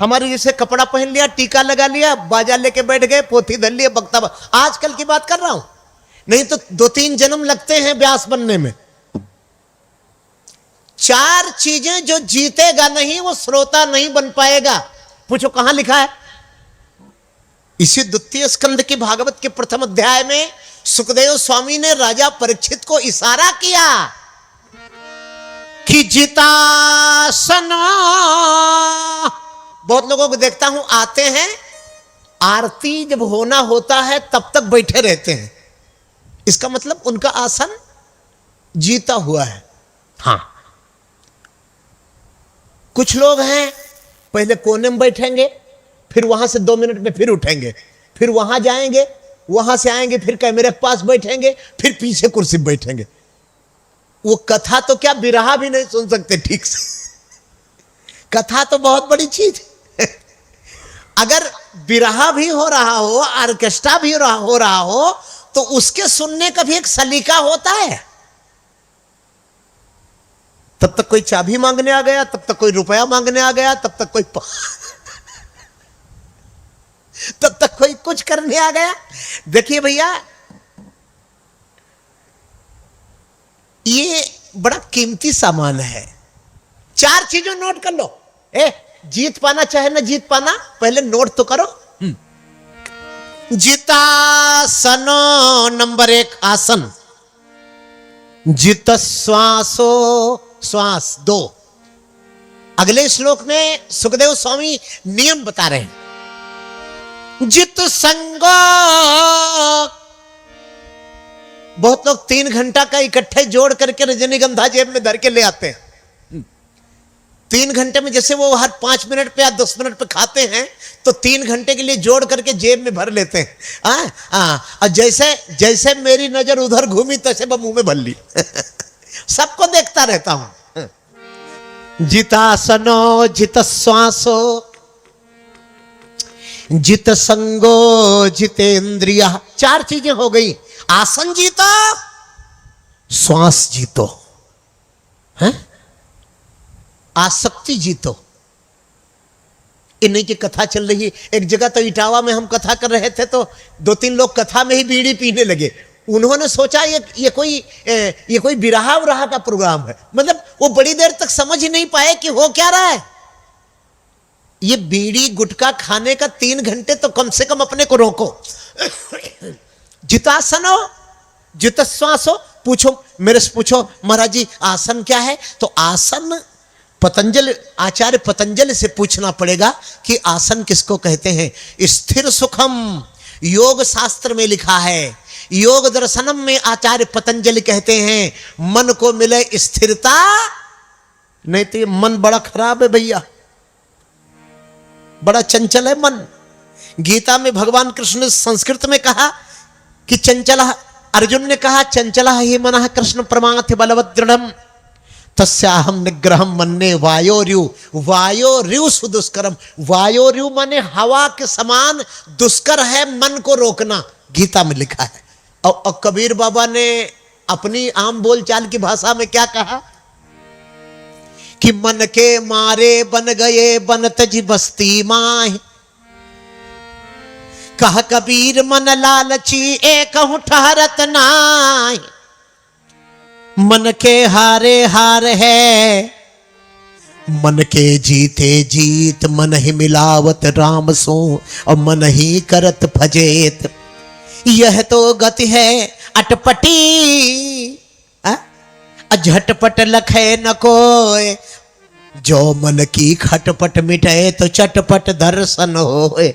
हमारे जैसे कपड़ा पहन लिया, टीका लगा लिया, बाजा लेके बैठ गए, पोथी धर लिए, बक्ता। आजकल की बात कर रहा हूं, नहीं तो 2-3 जन्म लगते हैं व्यास बनने में। 4 चीजें जो जीतेगा नहीं वो श्रोता नहीं बन पाएगा। पूछो कहां लिखा है? इसी 2 स्कंद की भागवत के प्रथम अध्याय में सुखदेव स्वामी ने राजा परीक्षित को इशारा किया कि जितासना। बहुत लोगों को देखता हूं आते हैं, आरती जब होना होता है तब तक बैठे रहते हैं, इसका मतलब उनका आसन जीता हुआ है। हां, कुछ लोग हैं पहले कोने में बैठेंगे, फिर वहां से 2 मिनट में फिर उठेंगे, फिर वहां जाएंगे, वहां से आएंगे, फिर कैमरे के पास बैठेंगे, फिर पीछे कुर्सी में बैठेंगे। वो कथा तो क्या बिरहा भी नहीं सुन सकते ठीक से। कथा तो बहुत बड़ी चीज है। अगर बिरहा भी हो रहा हो, ऑर्केस्ट्रा भी हो रहा हो, तो उसके सुनने का भी एक सलीका होता है। तब तक कोई चाबी मांगने आ गया, तब तक कोई रुपया मांगने आ गया, तब तक कोई तब तक कोई कुछ करने आ गया। देखिए भैया, ये बड़ा कीमती सामान है। 4 चीजों नोट कर लो। जीत पाना चाहे ना जीत पाना, पहले नोट तो करो। जितासनो नंबर 1 आसन, जित श्वासो श्वास 2। अगले श्लोक में सुखदेव स्वामी नियम बता रहे हैं। जित संगो, बहुत लोग 3 घंटा का इकट्ठे जोड़ करके रजनीगंधा जेब में धर के ले आते हैं। 3 घंटे में जैसे वो हर 5 मिनट पे या 10 मिनट पे खाते हैं, तो 3 घंटे के लिए जोड़ करके जेब में भर लेते हैं। और जैसे जैसे मेरी नजर उधर घूमी तैसे मैं मुंह में भर ली। सबको देखता रहता हूं। जितासनो, जित श्वासो, जित संगो, जितेंद्रिया। 4 चीजें हो गई। आसन जीतो, श्वास जीतो, हैं? आसक्ति जीतो। इन्हीं की कथा चल रही है। एक जगह तो इटावा में हम कथा कर रहे थे, तो 2-3 लोग कथा में ही बीड़ी पीने लगे। उन्होंने सोचा ये कोई बिरहा उरहा का प्रोग्राम है। मतलब वो बड़ी देर तक समझ ही नहीं पाए कि हो क्या रहा है। ये बीड़ी गुटखा खाने का 3 घंटे तो कम से कम अपने को रोको। जितासनो, जित श्वासो। पूछो मेरे से, पूछो महाराज जी आसन क्या है? तो आसन पतंजलि, आचार्य पतंजलि से पूछना पड़ेगा कि आसन किसको कहते हैं। स्थिर सुखम योग शास्त्र में लिखा है। योग दर्शनम में आचार्य पतंजलि कहते हैं मन को मिले स्थिरता, नहीं तो ये मन बड़ा खराब है भैया, बड़ा चंचल है मन। गीता में भगवान कृष्ण ने संस्कृत में कहा कि चंचला, अर्जुन ने कहा चंचला ही मनः कृष्ण प्रमाथ बलवत् दृढ़म तस्याहम निग्रहम मन्ने वायोर्यु। वायोर्यु सुदुष्करम। वायोर्यु माने हवा के समान दुष्कर है मन को रोकना, गीता में लिखा है। और कबीर बाबा ने अपनी आम बोलचाल की भाषा में क्या कहा कि मन के मारे बन गए बन तज बस्ती माह। कह कबीर मन लालची एक ठहरत नाहि। मन के हारे हार है, मन के जीते जीत। मन ही मिलावत राम सो और मन ही करत फजेत। यह तो गति है अटपटी, झटपट लखे न कोय। जो मन की खटपट मिटे तो चटपट दर्शन होए।